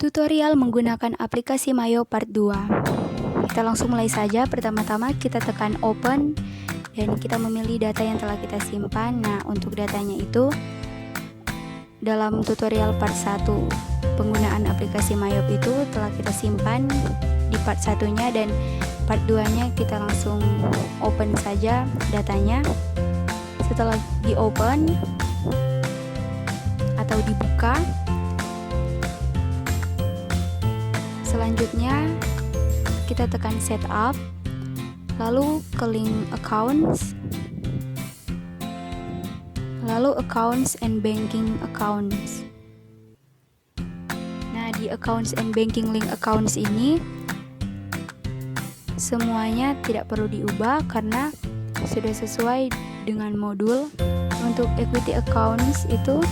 Tutorial menggunakan aplikasi Mayo part 2. Kita langsung mulai saja. Pertama-tama kita tekan open dan kita memilih data yang telah kita simpan. Nah, untuk datanya itu dalam tutorial part 1 penggunaan aplikasi Mayo itu telah kita simpan di part 1-nya, dan part 2-nya kita langsung open saja datanya. Setelah di open atau dibuka, selanjutnya kita tekan setup, lalu ke link accounts, lalu accounts and banking accounts. Nah, di accounts and banking link accounts ini semuanya tidak perlu diubah karena sudah sesuai dengan modul. Untuk equity accounts itu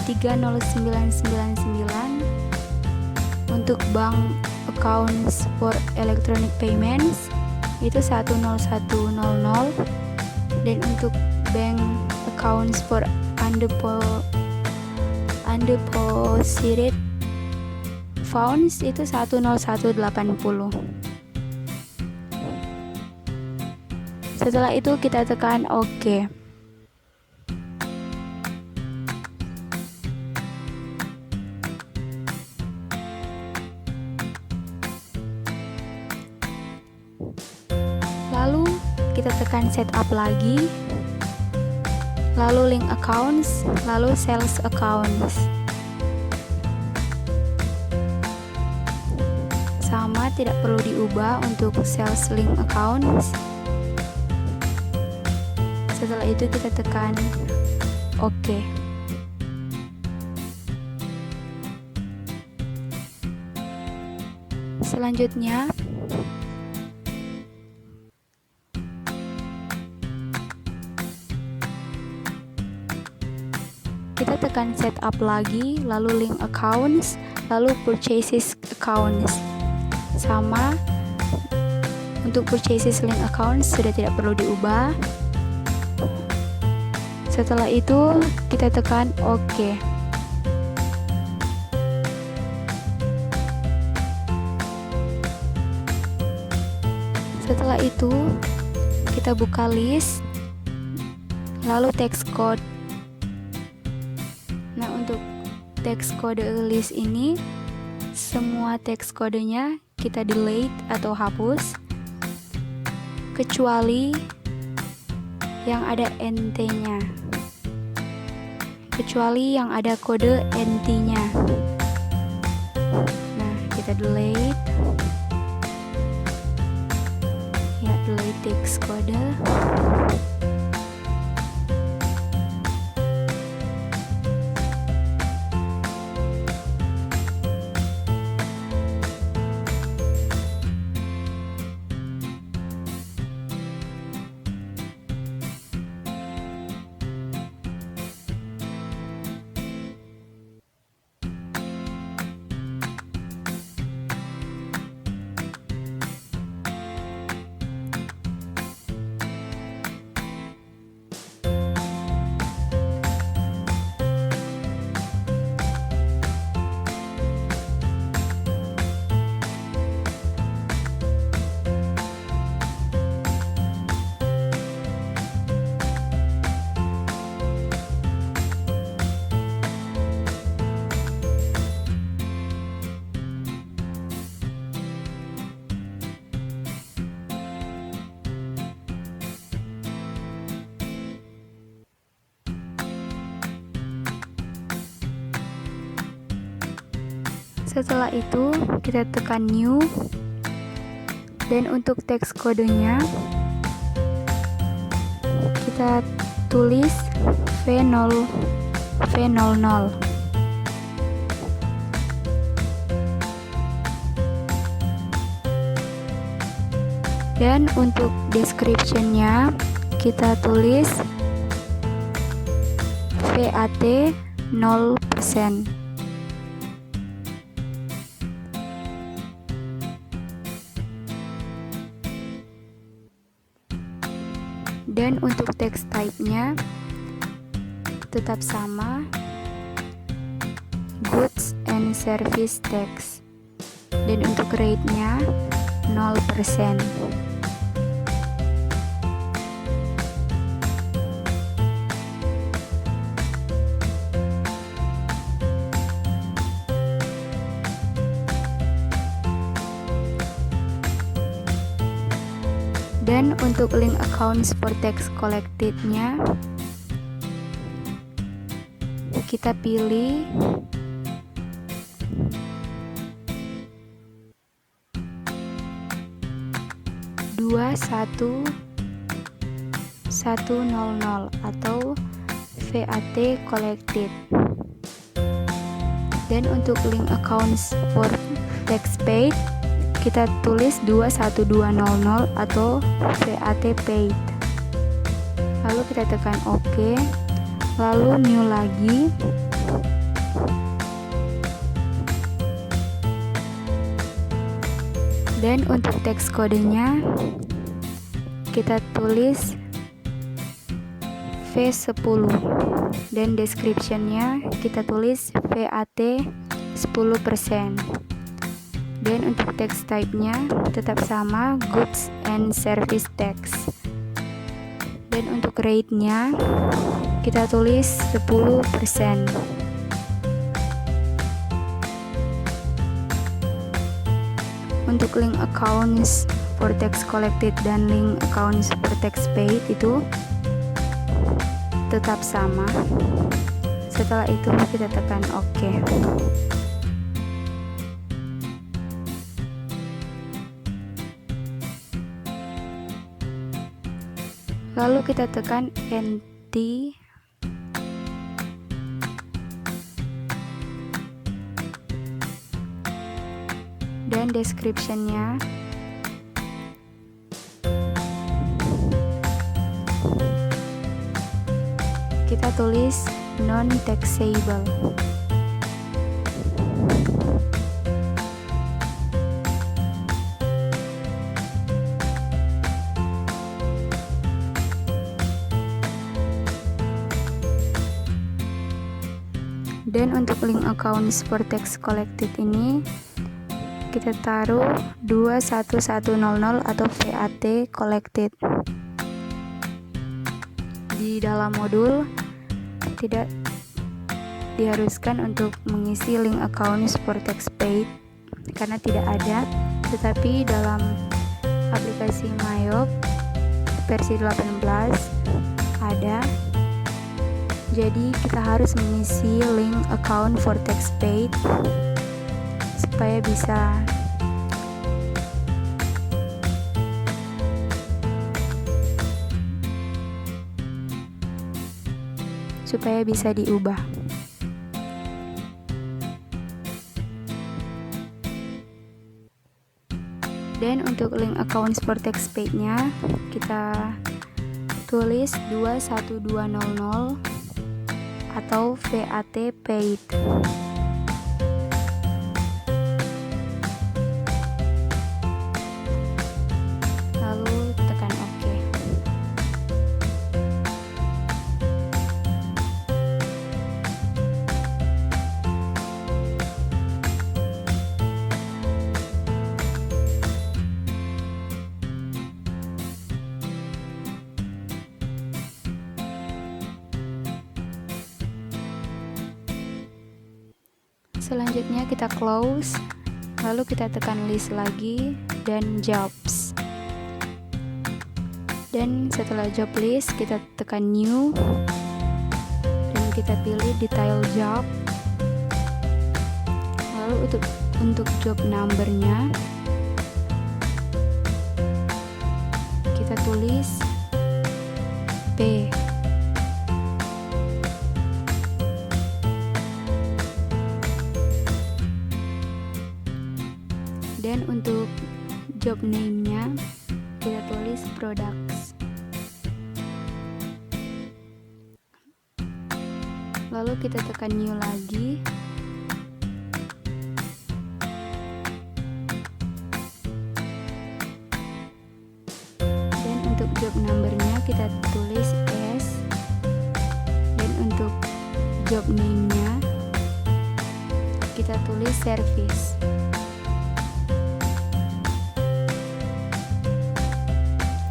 30999, untuk bank accounts for electronic payments itu 10100, dan untuk bank accounts for undeposited funds itu 10180. Setelah itu kita tekan OK. Lalu kita tekan setup lagi, lalu link accounts, lalu sales accounts. Sama, tidak perlu diubah untuk sales link accounts. Setelah itu kita tekan OK. Selanjutnya kita tekan setup lagi, lalu link accounts, lalu purchases accounts. Sama, untuk purchases link accounts sudah tidak perlu diubah. Setelah itu kita tekan OK. Setelah itu kita buka list, lalu text code. Nah, untuk teks kode list ini semua teks kodenya kita delete atau hapus kecuali yang ada NT-nya, kecuali yang ada kode NT-nya. Nah, kita delete. Ya, delete teks kode. Setelah itu kita tekan new, dan untuk teks kodenya kita tulis V00. Dan untuk description-nya kita tulis VAT 0%. Dan untuk text type-nya tetap sama, goods and and service tax. Dan untuk rate-nya 0%. Dan untuk link accounts for tax collected-nya kita pilih (21.100) atau VAT collected. Dan untuk link accounts for tax paid kita tulis 21200 atau VAT paid. Lalu kita tekan OK. Lalu new lagi. Dan untuk teks kodenya kita tulis V10 dan description-nya kita tulis VAT 10%. Dan untuk tax type-nya tetap sama, goods and service tax. Dan untuk rate-nya kita tulis 10%. Untuk link accounts for tax collected dan link accounts for tax paid itu tetap sama. Setelah itu kita tekan OK. Lalu kita tekan Enter. Dan description-nya kita tulis non-taxable. Dan untuk link accounts for tax collected ini kita taruh 21100 atau VAT collected. Di dalam modul tidak diharuskan untuk mengisi link accounts for tax paid karena tidak ada, tetapi dalam aplikasi Mayop versi 18 ada. Jadi kita harus mengisi link account for tax paid supaya bisa diubah. Dan untuk link accounts for tax paid-nya kita tulis 21200 atau VAT paid. Lalu tekan OK. Selanjutnya kita close, lalu kita tekan list lagi dan jobs. Dan setelah job list kita tekan new dan kita pilih detail job. Lalu untuk job numbernya kita tulis P. Dan untuk job name-nya kita tulis products. Lalu kita tekan new lagi. Dan untuk job number-nya kita tulis S. Dan untuk job name-nya kita tulis service.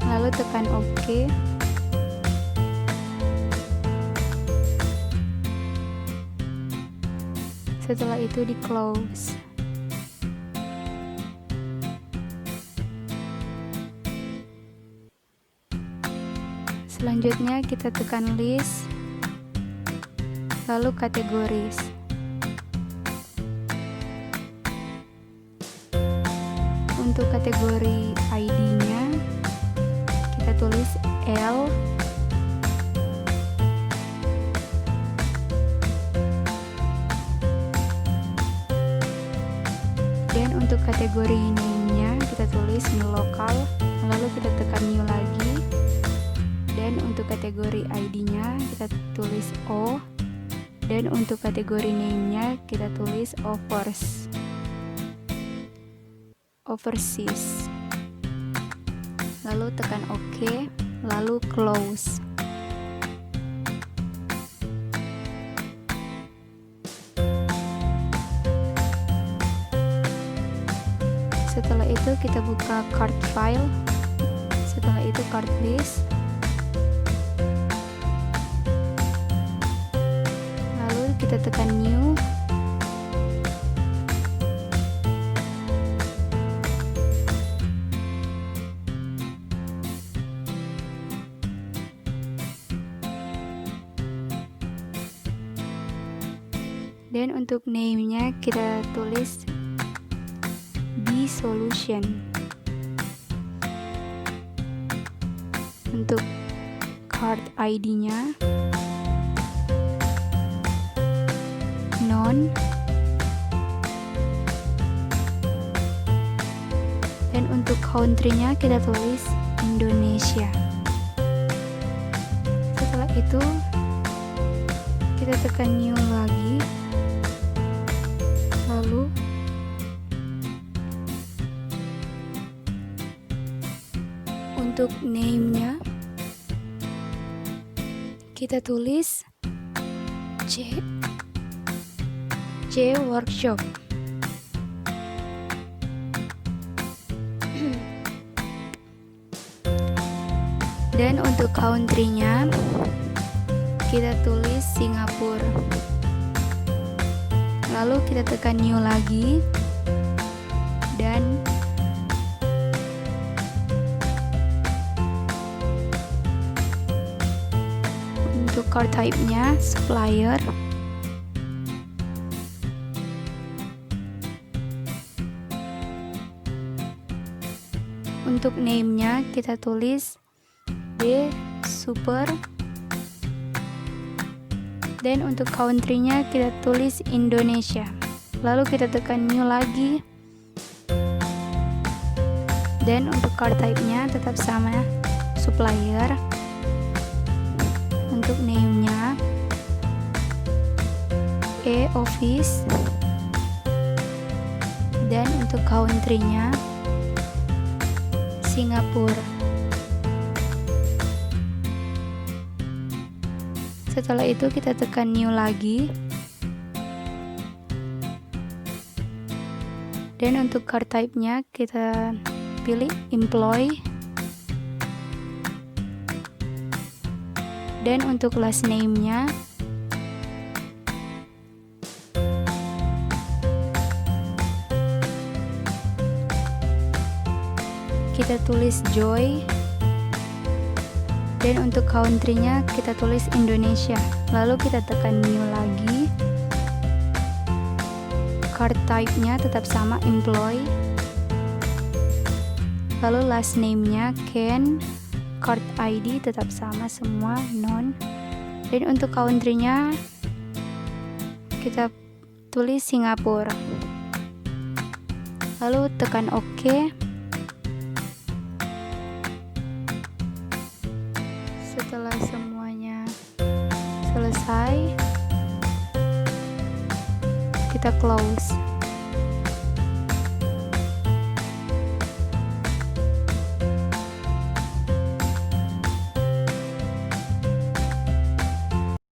Lalu tekan OK. Setelah itu di close. Selanjutnya kita tekan list, lalu kategoris. Untuk kategori ID-nya kita tulis L. Dan untuk kategori name-nya kita tulis new local, lalu kita tekan new lagi. Dan untuk kategori ID-nya kita tulis O. Dan untuk kategori name-nya kita tulis overseas. Lalu tekan OK, lalu close. Setelah itu kita buka cart file, setelah itu cart list, lalu kita tekan new, dan untuk name-nya kita tulis solution. Untuk card ID-nya non, dan untuk country-nya kita tulis Indonesia. Setelah itu kita tekan new lagi, lalu untuk name-nya kita tulis J Workshop. Dan untuk country-nya kita tulis Singapura. Lalu kita tekan new lagi, dan untuk card type-nya supplier. Untuk name-nya kita tulis B Super. Dan untuk country-nya kita tulis Indonesia. Lalu kita tekan new lagi. Dan untuk card type-nya tetap sama, supplier. Untuk name-nya office. Dan untuk country-nya Singapura. Setelah itu kita tekan new lagi. Dan untuk card type-nya kita pilih employee. Dan untuk last name-nya kita tulis Joy. Dan untuk country-nya kita tulis Indonesia. Lalu kita tekan new lagi. Card type-nya tetap sama, employee. Lalu last name-nya Ken. Card ID tetap sama semua, non. Dan untuk country-nya kita tulis Singapura. Lalu tekan OK. Setelah semuanya selesai, kita close.